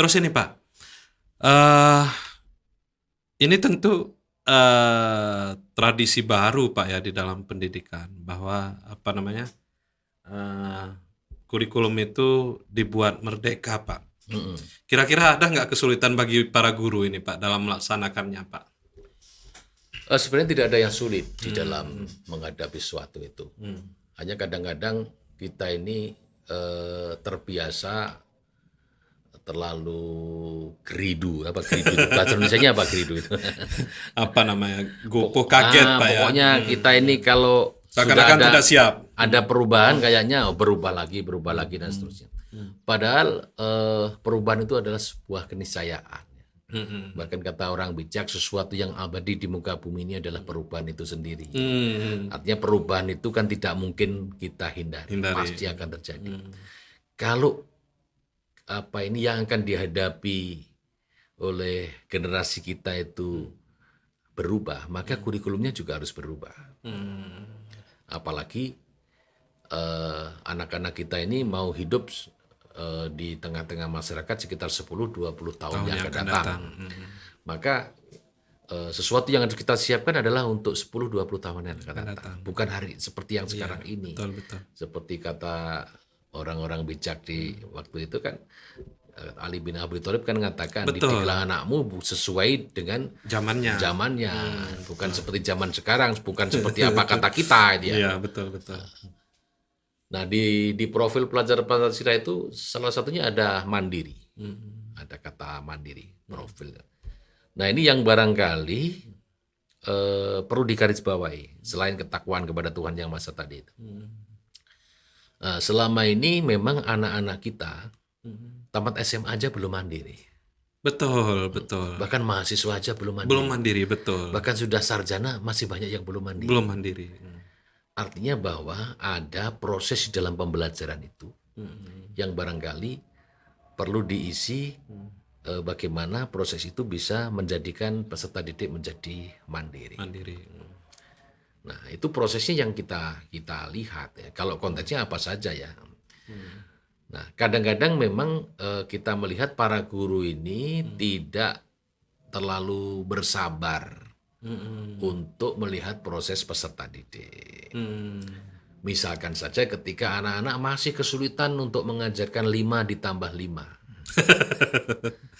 Terus ini Pak, eh ini tentu tradisi baru Pak ya di dalam pendidikan, bahwa apa namanya, eh kurikulum itu dibuat merdeka Pak. Mm-mm. Kira-kira ada nggak kesulitan bagi para guru ini Pak dalam melaksanakannya Pak? Sebenarnya tidak ada yang sulit di dalam menghadapi sesuatu itu. Hanya kadang-kadang kita ini terbiasa terlalu geridu. Apa geridu itu? Bahasa Indonesianya apa geridu itu? Apa namanya, gopoh kaget Pak ya? Pokoknya kita ini kalau sudah Seakan-akan tidak siap. ada perubahan kayaknya berubah lagi dan seterusnya. Padahal perubahan itu adalah sebuah keniscayaan. Bahkan kata orang bijak, sesuatu yang abadi di muka bumi ini adalah perubahan itu sendiri. Artinya perubahan itu kan tidak mungkin kita hindari. Pasti akan terjadi. Kalau apa ini yang akan dihadapi oleh generasi kita itu berubah, maka kurikulumnya juga harus berubah. Apalagi anak-anak kita ini mau hidup di tengah-tengah masyarakat sekitar 10-20 tahun yang akan datang. Maka sesuatu yang harus kita siapkan adalah untuk 10-20 tahun yang akan datang. Bukan hari seperti yang sekarang ini. Betul. Seperti kata orang-orang bijak di waktu itu kan, Ali bin Abi Thalib kan mengatakan, didiklah anakmu sesuai dengan zamannya. Bukan seperti zaman sekarang, bukan seperti apa kata kita. Iya, betul. Nah, di profil pelajar Pancasila itu salah satunya ada mandiri. Ada kata mandiri, profil. Nah, ini yang barangkali perlu digarisbawahi, selain ketakwaan kepada Tuhan Yang Maha Esa tadi itu. Selama ini memang anak-anak kita tamat SMA aja belum mandiri. Betul. Bahkan mahasiswa aja belum mandiri. Belum mandiri, betul. Bahkan sudah sarjana masih banyak yang belum mandiri. Belum mandiri. Artinya bahwa ada proses di dalam pembelajaran itu yang barangkali perlu diisi bagaimana proses itu bisa menjadikan peserta didik menjadi mandiri. Nah, itu prosesnya yang kita lihat ya. Kalau konteksnya apa saja ya. Nah, kadang-kadang memang kita melihat para guru ini tidak terlalu bersabar untuk melihat proses peserta didik. Misalkan saja ketika anak-anak masih kesulitan untuk mengajarkan 5 ditambah 5.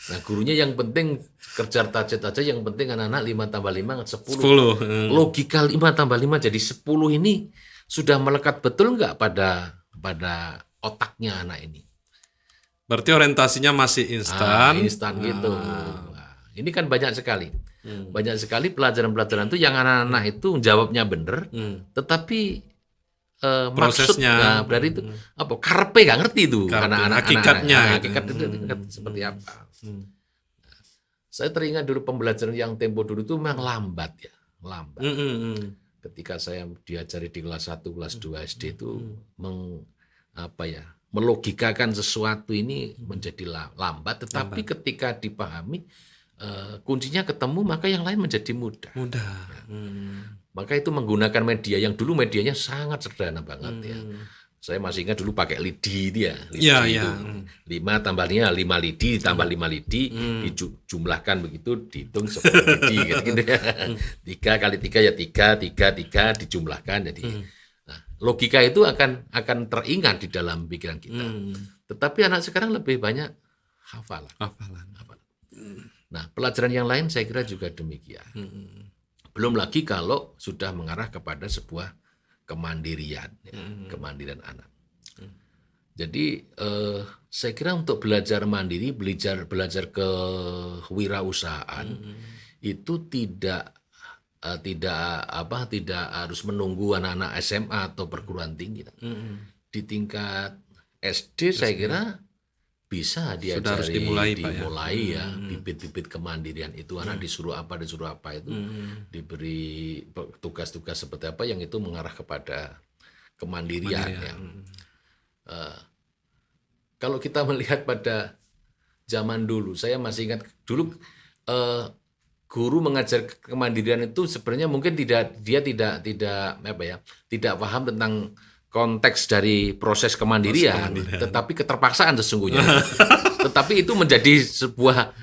Nah, gurunya yang penting kejar target aja, yang penting anak-anak 5 tambah 5 10. Logika 5 tambah 5 jadi 10 ini sudah melekat betul nggak pada otaknya anak ini? Berarti orientasinya masih instan. Instan gitu. Nah, ini kan banyak sekali. Banyak sekali pelajaran-pelajaran itu yang anak-anak itu jawabnya benar, tetapi prosesnya maksud dari itu apa? Karepe nggak ngerti itu anak-anak. Hakikatnya hakikat itu seperti apa? Saya teringat dulu pembelajaran yang tempo dulu itu memang lambat. Ketika saya diajari di kelas 1, kelas 2 SD itu melogikakan sesuatu ini menjadi lambat, tetapi ketika dipahami kuncinya ketemu, maka yang lain menjadi mudah. Maka itu menggunakan media yang dulu medianya sangat sederhana banget ya. Saya masih ingat dulu pakai lidi itu ya. Lidi itu 5 tambah 5 lidi tambah 5 lidi dijumlahkan begitu, dihitung 10 lidi gitu ya. 3 kali 3 ya 3 dijumlahkan jadi. Nah, logika itu akan teringat di dalam pikiran kita. Tetapi anak sekarang lebih banyak hafalan. Nah, pelajaran yang lain saya kira juga demikian. Belum lagi kalau sudah mengarah kepada sebuah kemandirian, kemandirian anak. Jadi saya kira untuk belajar mandiri, belajar kewirausahaan itu tidak harus menunggu anak-anak SMA atau perguruan tinggi. Di tingkat SD saya kira bisa diajari, dimulai ya, bibit-bibit kemandirian itu. Anak disuruh apa itu, diberi tugas-tugas seperti apa yang itu mengarah kepada kemandirian. Ya. Kalau kita melihat pada zaman dulu, saya masih ingat dulu guru mengajar kemandirian itu sebenarnya mungkin tidak paham tentang konteks dari proses kemandirian, tetapi keterpaksaan sesungguhnya. Tetapi itu menjadi sebuah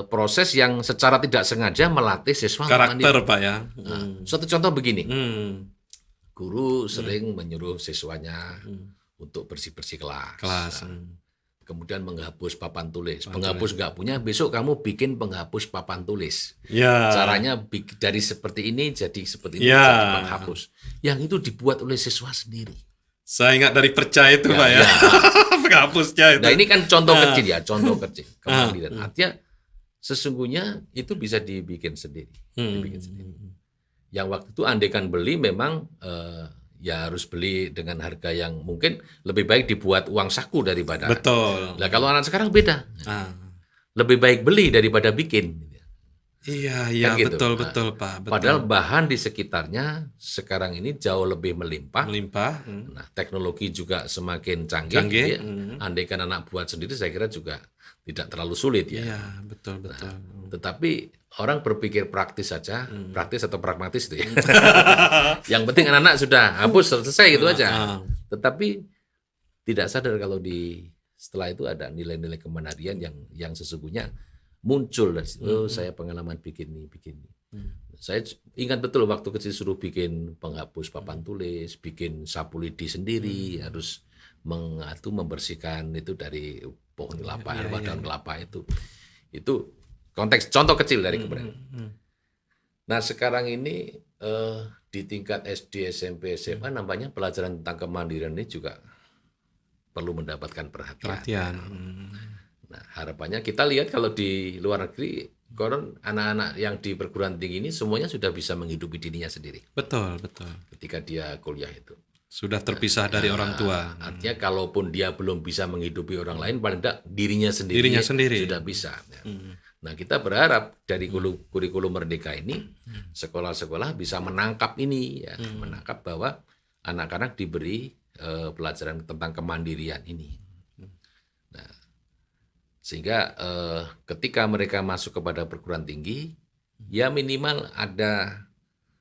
proses yang secara tidak sengaja melatih siswa untuk Karakter, mandiri. Pak ya. Suatu contoh begini, Hmm. guru sering menyuruh siswanya untuk bersih-bersih kelas. Kelas. Kemudian menghapus papan tulis. Penghapus nggak punya, besok kamu bikin penghapus papan tulis. Ya. Caranya dari seperti ini jadi seperti ini, Ya. jadi penghapus. Yang itu dibuat oleh siswa sendiri. Saya ingat dari perca itu, Ya, Pak ya. ya. Penghapusnya itu. Nah ini kan contoh kecil ya, contoh kecil. Kemandirian. Artinya sesungguhnya itu bisa dibikin sendiri. Dibikin sendiri. Yang waktu itu andaikan beli memang ya harus beli dengan harga yang mungkin lebih baik dibuat uang saku daripada. Betul. Nah kalau anak sekarang beda. Ah. Lebih baik beli daripada bikin. Iya, iya, Kan gitu. betul, Nah, betul, Pak. Betul. Padahal bahan di sekitarnya sekarang ini jauh lebih melimpah. Melimpah. Nah, teknologi juga semakin canggih. Canggih, Ya. Andaikan anak buat sendiri, saya kira juga tidak terlalu sulit ya. Iya, betul, betul. Tetapi orang berpikir praktis saja, praktis atau pragmatis itu ya. Yang penting anak-anak sudah hapus selesai gitu aja. Tetapi tidak sadar kalau setelah itu ada nilai-nilai kemandirian yang sesungguhnya muncul dari situ. Oh, saya pengalaman bikin ini. Saya ingat betul waktu kecil suruh bikin penghapus papan tulis, bikin sapu lidi sendiri, harus membersihkan itu dari pohon kelapa, daun kelapa itu. Itu konteks contoh kecil dari kemarin. Nah sekarang ini di tingkat SD, SMP, SMA namanya pelajaran tentang kemandirian ini juga perlu mendapatkan perhatian. Nah, harapannya kita lihat kalau di luar negeri, anak-anak yang di perguruan tinggi ini semuanya sudah bisa menghidupi dirinya sendiri. Betul, betul. Ketika dia kuliah itu. Sudah terpisah dari orang tua. Artinya kalaupun dia belum bisa menghidupi orang lain, paling tidak dirinya sendiri sudah bisa. Ya. Nah, kita berharap dari kurikulum Merdeka ini, sekolah-sekolah bisa menangkap ini, ya, menangkap bahwa anak-anak diberi pelajaran tentang kemandirian ini. Sehingga ketika mereka masuk kepada perguruan tinggi, ya minimal ada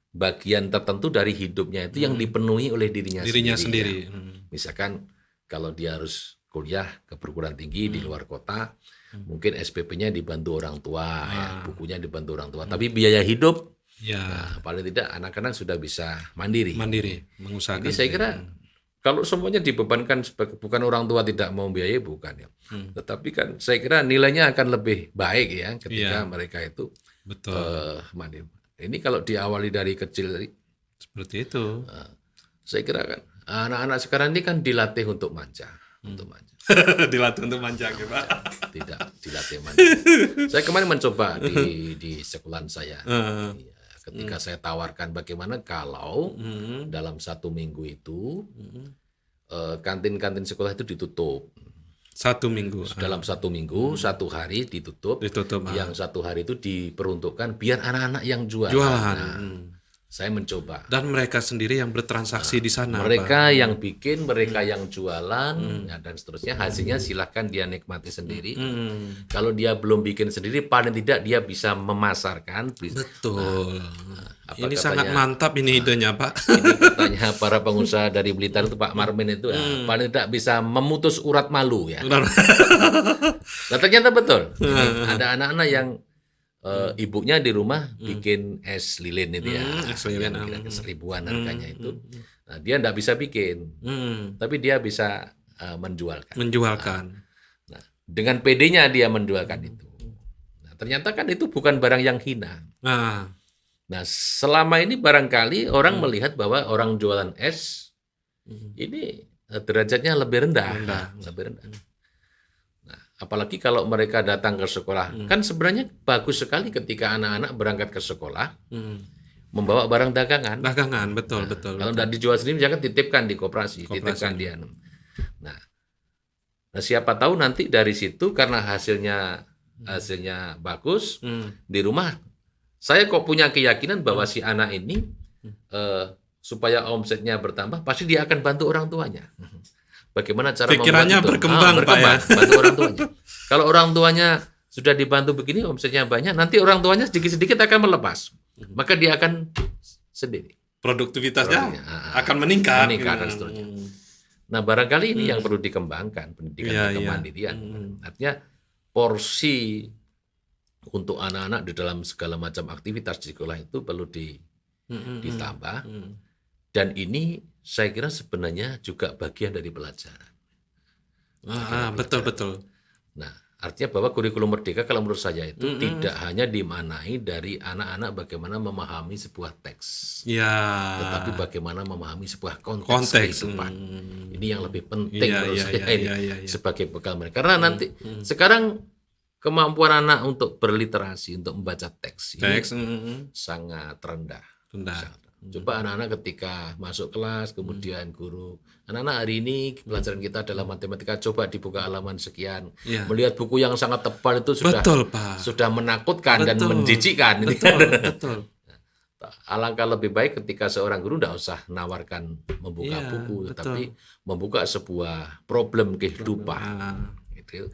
bagian tertentu dari hidupnya itu yang dipenuhi oleh dirinya sendiri. Ya. Misalkan kalau dia harus kuliah ke perguruan tinggi di luar kota, mungkin SPP-nya dibantu orang tua, ya, bukunya dibantu orang tua. Tapi biaya hidup, nah, paling tidak anak-anak sudah bisa mandiri. Mengusahakan. Jadi saya kira kalau semuanya dibebankan bukan orang tua tidak mau biayai, bukan ya. Tetapi kan saya kira nilainya akan lebih baik ya ketika mereka itu mandiri. Ini kalau diawali dari kecil tadi. Seperti itu. Saya kira kan anak-anak sekarang ini kan dilatih untuk manja. Dilatih untuk manja, Pak. Tidak dilatih manja. Saya kemarin mencoba di sekolahan saya. Ketika saya tawarkan bagaimana kalau dalam 1 minggu itu kantin-kantin sekolah itu ditutup. 1 minggu. Dalam 1 minggu, 1 hari ditutup. Yang 1 hari itu diperuntukkan biar anak-anak yang jualan. Nah, saya mencoba. Dan mereka sendiri yang bertransaksi di sana. Mereka yang bikin, mereka yang jualan, ya, dan seterusnya. Hasilnya silahkan dia nikmati sendiri. Kalau dia belum bikin sendiri, paling tidak dia bisa memasarkan. Betul. Ini sangat mantap ini idenya, Pak. Ini katanya para pengusaha dari Blitar itu, Pak Marmin itu, paling tidak bisa memutus urat malu ya. Nah ternyata betul. Ada anak-anak yang ibunya di rumah bikin es lilin itu ya, es lilin, yang 1.000-an harganya itu. Nah, dia enggak bisa bikin, tapi dia bisa menjualkan. Nah, dengan PD-nya dia menjualkan itu. Nah, ternyata kan itu bukan barang yang hina. Nah, selama ini barangkali orang melihat bahwa orang jualan es ini derajatnya lebih rendah. Lebih rendah. Apalagi kalau mereka datang ke sekolah, kan sebenarnya bagus sekali ketika anak-anak berangkat ke sekolah membawa barang dagangan. Betul. Kalau tidak dijual sendiri, jangan titipkan di koperasi. Titipkan di anu. Nah, siapa tahu nanti dari situ karena hasilnya bagus di rumah, saya kok punya keyakinan bahwa si anak ini supaya omsetnya bertambah, pasti dia akan bantu orang tuanya. Bagaimana cara pikirannya berkembang, Pak ya. Bantu orang tuanya. Kalau orang tuanya sudah dibantu begini, omsetnya banyak, nanti orang tuanya sedikit-sedikit akan melepas. Maka dia akan sendiri. Produktivitasnya akan meningkat. Dan seterusnya. Nah, barangkali ini yang perlu dikembangkan, pendidikan kemandirian. Artinya porsi untuk anak-anak di dalam segala macam aktivitas di sekolah itu perlu ditambah. Dan ini saya kira sebenarnya juga bagian dari pelajaran. Betul. Nah, artinya bahwa kurikulum merdeka kalau menurut saya itu tidak hanya dimaknai dari anak-anak bagaimana memahami sebuah teks, tetapi bagaimana memahami sebuah konteks kehidupan. Ini yang lebih penting menurut saya ini sebagai bekal mereka. Karena nanti sekarang kemampuan anak untuk berliterasi, untuk membaca teks ini sangat rendah. Coba anak-anak ketika masuk kelas, kemudian guru, anak-anak hari ini pelajaran kita adalah matematika, coba dibuka halaman sekian. Melihat buku yang sangat tebal itu sudah menakutkan dan menjijikkan. Betul. Alangkah lebih baik ketika seorang guru tidak usah nawarkan membuka buku, tetapi membuka sebuah problem kehidupan. Gitu.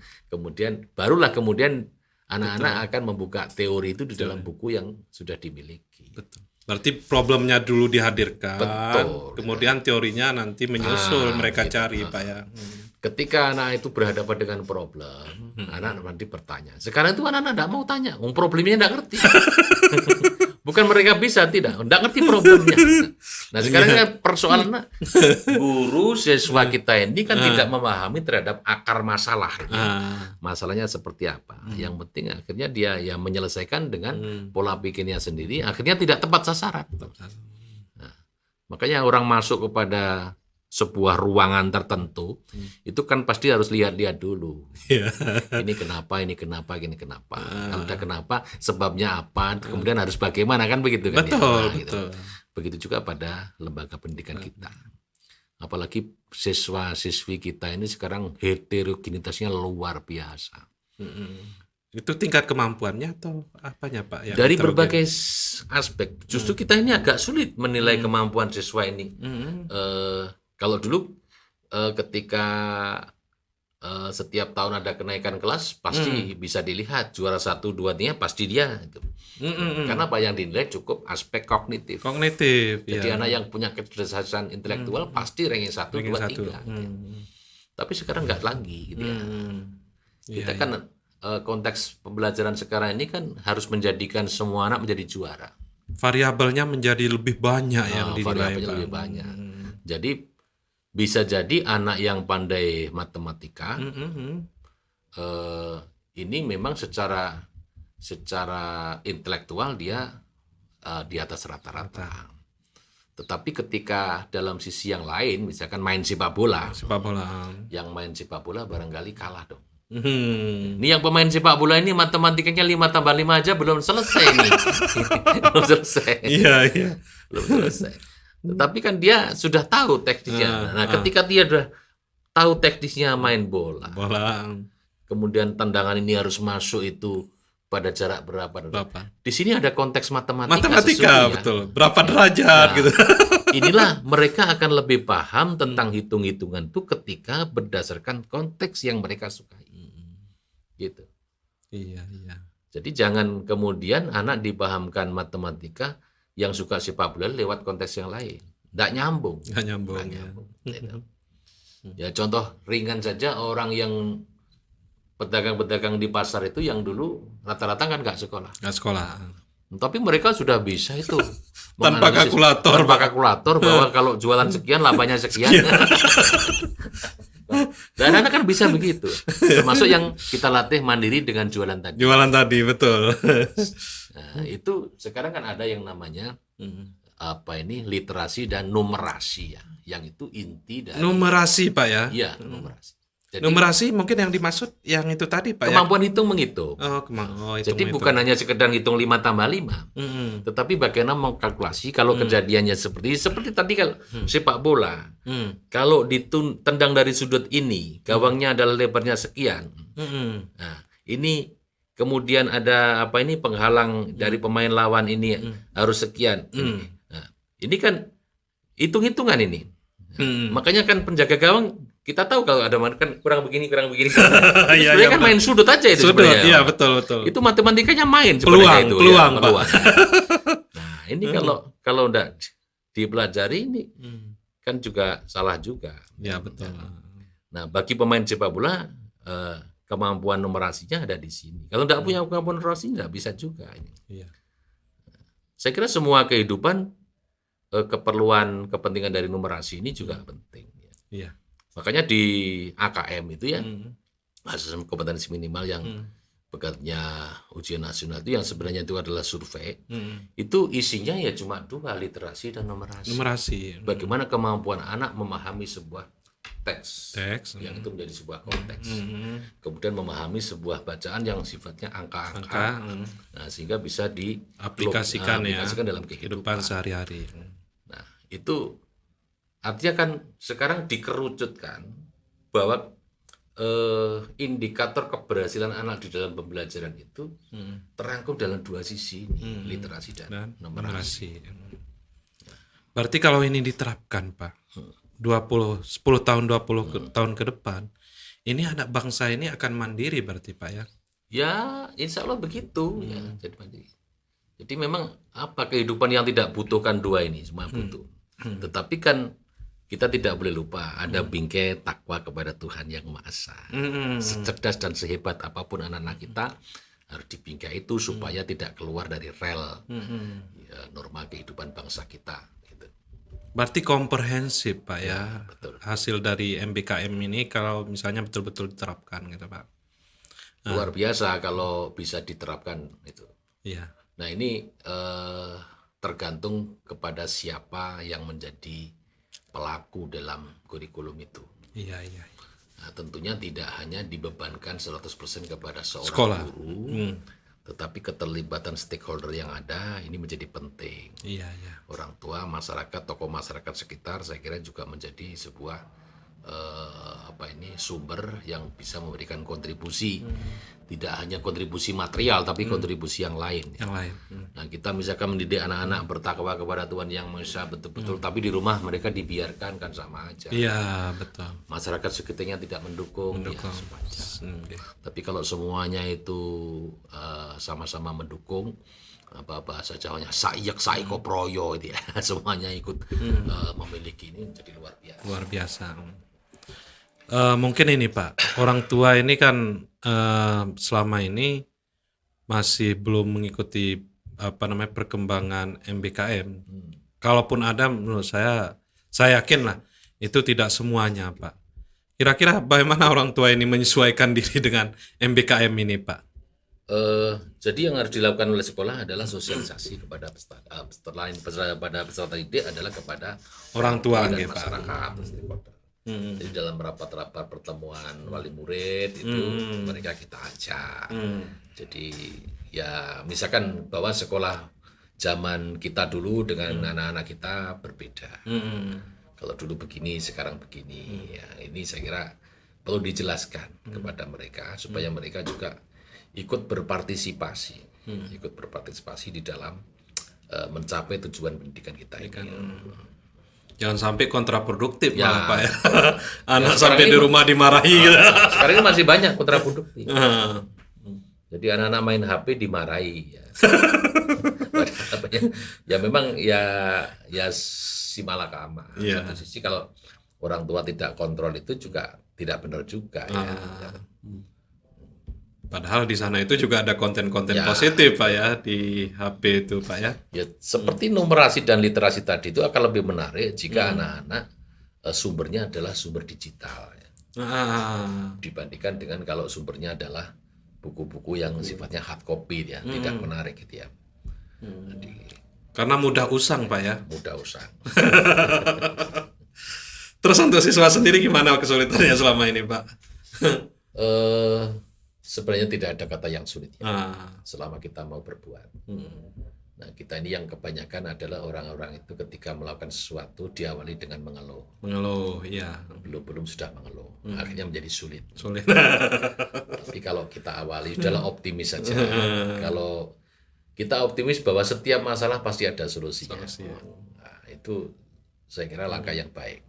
Barulah kemudian anak-anak akan membuka teori itu di dalam buku yang sudah dimiliki. Betul. Berarti problemnya dulu dihadirkan, kemudian teorinya nanti menyusul mereka cari, Pak ya. Ketika anak itu berhadapan dengan problem, anak nanti bertanya. Sekarang itu anak-anak tidak mau tanya, problemnya tidak ngerti. Bukan mereka tidak ngerti problemnya. Nah sekarang kan persoalannya guru siswa kita ini kan tidak memahami terhadap akar masalah. Masalahnya seperti apa? Yang penting akhirnya dia ya menyelesaikan dengan pola pikirnya sendiri. Akhirnya tidak tepat sasaran. Nah, makanya orang masuk kepada sebuah ruangan tertentu itu kan pasti harus lihat-lihat dulu. Ini kenapa. Kalau udah kenapa, sebabnya apa, kemudian harus bagaimana, kan begitu kan? Betul. Gitu. Begitu juga pada lembaga pendidikan kita. Apalagi siswa-siswi kita ini sekarang heterogenitasnya luar biasa. Itu tingkat kemampuannya atau apanya, Pak? Yang dari berbagai aspek. Justru kita ini agak sulit menilai kemampuan siswa ini. Kalau dulu ketika setiap tahun ada kenaikan kelas pasti bisa dilihat juara 1, 2-nya pasti dia. Karena apa yang dinilai cukup aspek kognitif. Jadi anak yang punya kecerdasan intelektual pasti ranking 1, 2, 3. Tapi sekarang nggak lagi gitu ya. Kita kan konteks pembelajaran sekarang ini kan harus menjadikan semua anak menjadi juara. Variabelnya menjadi lebih banyak yang dinilai. Variabelnya lebih banyak. Jadi bisa jadi anak yang pandai matematika ini memang secara intelektual dia di atas rata-rata. Tetapi ketika dalam sisi yang lain, misalkan main sepak bola, yang main sepak bola barangkali kalah dong. Ini yang pemain sepak bola ini matematikanya 5+5 aja belum selesai nih. Belum selesai. Belum selesai. Tetapi kan dia sudah tahu teknisnya. Nah, ketika dia sudah tahu teknisnya main bola, kemudian tendangan ini harus masuk itu pada jarak berapa? Di sini ada konteks matematika betul. Berapa derajat gitu. Inilah mereka akan lebih paham tentang hitung-hitungan itu ketika berdasarkan konteks yang mereka sukai. Gitu. Iya. Jadi jangan kemudian anak dipahamkan matematika yang suka sepak bola lewat konteks yang lain. Nggak nyambung. Ya contoh ringan saja, orang yang pedagang-pedagang di pasar itu yang dulu rata-rata kan nggak sekolah. Tapi mereka sudah bisa itu. Tanpa kalkulator bahwa kalau jualan sekian, labanya sekian. Dan anak kan bisa begitu. Termasuk yang kita latih mandiri dengan jualan tadi. Betul. Nah, itu sekarang kan ada yang namanya literasi dan numerasi ya. Yang itu inti dari numerasi, Pak ya. Iya, numerasi. Jadi, numerasi mungkin yang dimaksud yang itu tadi, Pak. Kemampuan hitung menghitung. Jadi bukan hanya sekedar hitung 5+5. Tetapi bagaimana mengkalkulasi kalau kejadiannya seperti tadi kalau sepak bola. Kalau ditendang dari sudut ini, gawangnya adalah lebarnya sekian. Nah, ini kemudian ada penghalang dari pemain lawan ini harus sekian. Nah, ini kan hitung-hitungan ini. Makanya kan penjaga gawang kita tahu kalau ada kan kurang begini. Sebenarnya kan main sudut aja itu sebenarnya. Iya, betul. Itu matematikanya main peluang, itu. Peluang. Nah, ini kalau enggak dipelajari ini kan juga salah juga. Ya, betul. Nah, bagi pemain sepak bola kemampuan numerasinya ada di sini. Kalau tidak punya kemampuan numerasi tidak bisa juga ini. Iya. Saya kira semua kehidupan keperluan kepentingan dari numerasi ini juga penting. Iya. Makanya di AKM itu ya, Hmm. asesmen kompetensi minimal yang pegatnya ujian nasional itu yang sebenarnya itu adalah survei, itu isinya ya cuma 2, literasi dan numerasi. Numerasi. Bagaimana kemampuan anak memahami sebuah teks, Teks. yang itu menjadi sebuah konteks. Kemudian memahami sebuah bacaan yang sifatnya angka-angka. Angka. Nah, sehingga bisa Aplikasikan ya. aplikasikan dalam kehidupan. Sehari-hari. Nah, itu artinya kan sekarang dikerucutkan bahwa indikator keberhasilan anak di dalam pembelajaran itu terangkum dalam 2 sisi ini, literasi dan numerasi. Berarti kalau ini diterapkan, Pak, 10 tahun 20 tahun ke depan, ini anak bangsa ini akan mandiri berarti, Pak ya? Ya, insya Allah begitu ya. Jadi memang apa kehidupan yang tidak butuhkan 2 ini, semua butuh. Tetapi kan kita tidak boleh lupa ada bingkai takwa kepada Tuhan Yang Maha Esa. Secerdas dan sehebat apapun anak-anak kita harus dibingkai itu supaya tidak keluar dari rel norma kehidupan bangsa kita. Gitu. Berarti komprehensif, Pak ya, betul. Hasil dari MBKM ini kalau misalnya betul-betul diterapkan gitu, Pak. Luar biasa kalau bisa diterapkan itu. Iya. Nah ini tergantung kepada siapa yang menjadi pelaku dalam kurikulum itu. Iya. Nah, tentunya tidak hanya dibebankan 100% kepada seorang Sekolah. guru, tetapi keterlibatan stakeholder yang ada ini menjadi penting. Iya. Orang tua, masyarakat, tokoh masyarakat sekitar, saya kira juga menjadi sebuah sumber yang bisa memberikan kontribusi. Tidak hanya kontribusi material, tapi kontribusi yang lain. Yang lain. Nah, kita misalkan mendidik anak-anak bertakwa kepada Tuhan Yang Maha Esa betul-betul, tapi di rumah mereka dibiarkan kan sama aja. Iya, betul. Masyarakat sekitarnya tidak mendukung. Ya, sama aja. Tapi kalau semuanya itu sama-sama mendukung, apa bahasa Jawanya saiyek saiko proyo itu ya, semuanya ikut memiliki, ini jadi luar biasa. Luar biasa. Mungkin ini Pak, orang tua ini kan selama ini masih belum mengikuti perkembangan MBKM. Kalaupun ada, menurut saya yakin lah itu tidak semuanya, Pak. Kira-kira bagaimana orang tua ini menyesuaikan diri dengan MBKM ini, Pak? Jadi yang harus dilakukan oleh sekolah adalah sosialisasi kepada peserta didik adalah kepada orang tua dan Pak. masyarakat. Jadi dalam rapat-rapat pertemuan wali murid itu mereka kita ajak. Jadi ya misalkan bahwa sekolah zaman kita dulu dengan anak-anak kita berbeda. Kalau dulu begini, sekarang begini. Ya, ini saya kira perlu dijelaskan kepada mereka supaya mereka juga ikut berpartisipasi di dalam mencapai tujuan pendidikan kita ini. Jangan sampai kontraproduktif Ya. malah Pak ya. Anak sekarang sampai ini- di rumah dimarahi gitu. Sekarang ini masih banyak kontraproduktif. Jadi anak-anak main HP dimarahi. Ya. Ya memang ya si malakama. Iya. Satu sisi kalau orang tua tidak kontrol itu juga tidak benar juga. Ya. Padahal di sana itu juga ada konten-konten Ya. positif Pak ya di HP itu Pak ya. Ya, seperti numerasi dan literasi tadi itu akan lebih menarik jika anak-anak sumbernya adalah sumber digital ya. Dibandingkan dengan kalau sumbernya adalah buku-buku yang sifatnya hard copy ya, tidak menarik gitu ya. Jadi Karena mudah usang Pak ya. mudah usang. Terus untuk siswa sendiri gimana kesulitannya selama ini Pak? Sebenarnya tidak ada kata yang sulit ya, Ah, selama kita mau berbuat. Nah, kita ini yang kebanyakan adalah orang-orang itu ketika melakukan sesuatu diawali dengan mengeluh. mengeluh, iya. Belum sudah mengeluh. Akhirnya menjadi sulit. Sulit. Tapi kalau kita awali, sudahlah optimis saja. Kalau kita optimis bahwa setiap masalah pasti ada solusinya. Nah, itu saya kira langkah yang baik.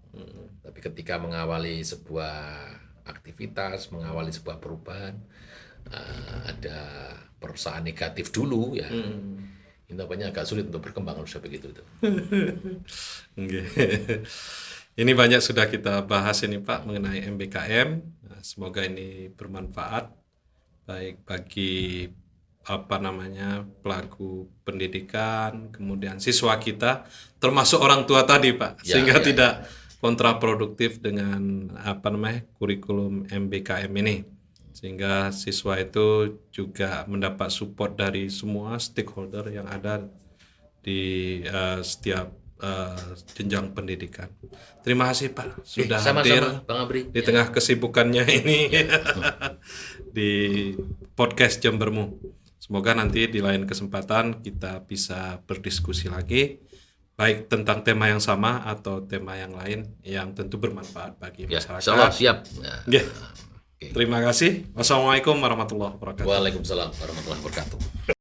Tapi ketika mengawali sebuah aktivitas, mengawali sebuah perubahan, ada perasaan negatif dulu ya. Ini namanya agak sulit untuk berkembang kalau sudah begitu itu. Nggih. Ini banyak sudah kita bahas ini Pak mengenai MBKM. Nah, semoga ini bermanfaat baik bagi pelaku pendidikan, kemudian siswa kita, termasuk orang tua tadi Pak, Ya, sehingga ya, tidak kontraproduktif dengan kurikulum MBKM ini, sehingga siswa itu juga mendapat support dari semua stakeholder yang ada di setiap jenjang pendidikan. Terima kasih Pak sudah hadir sama-sama Bang Abri. di tengah kesibukannya ini di podcast Jembermu. Semoga nanti di lain kesempatan kita bisa berdiskusi lagi, baik tentang tema yang sama atau tema yang lain yang tentu bermanfaat bagi Ya, masyarakat. insyaallah siap. Ya. Ya. Terima kasih. Wassalamualaikum warahmatullahi wabarakatuh. Waalaikumsalam warahmatullahi wabarakatuh.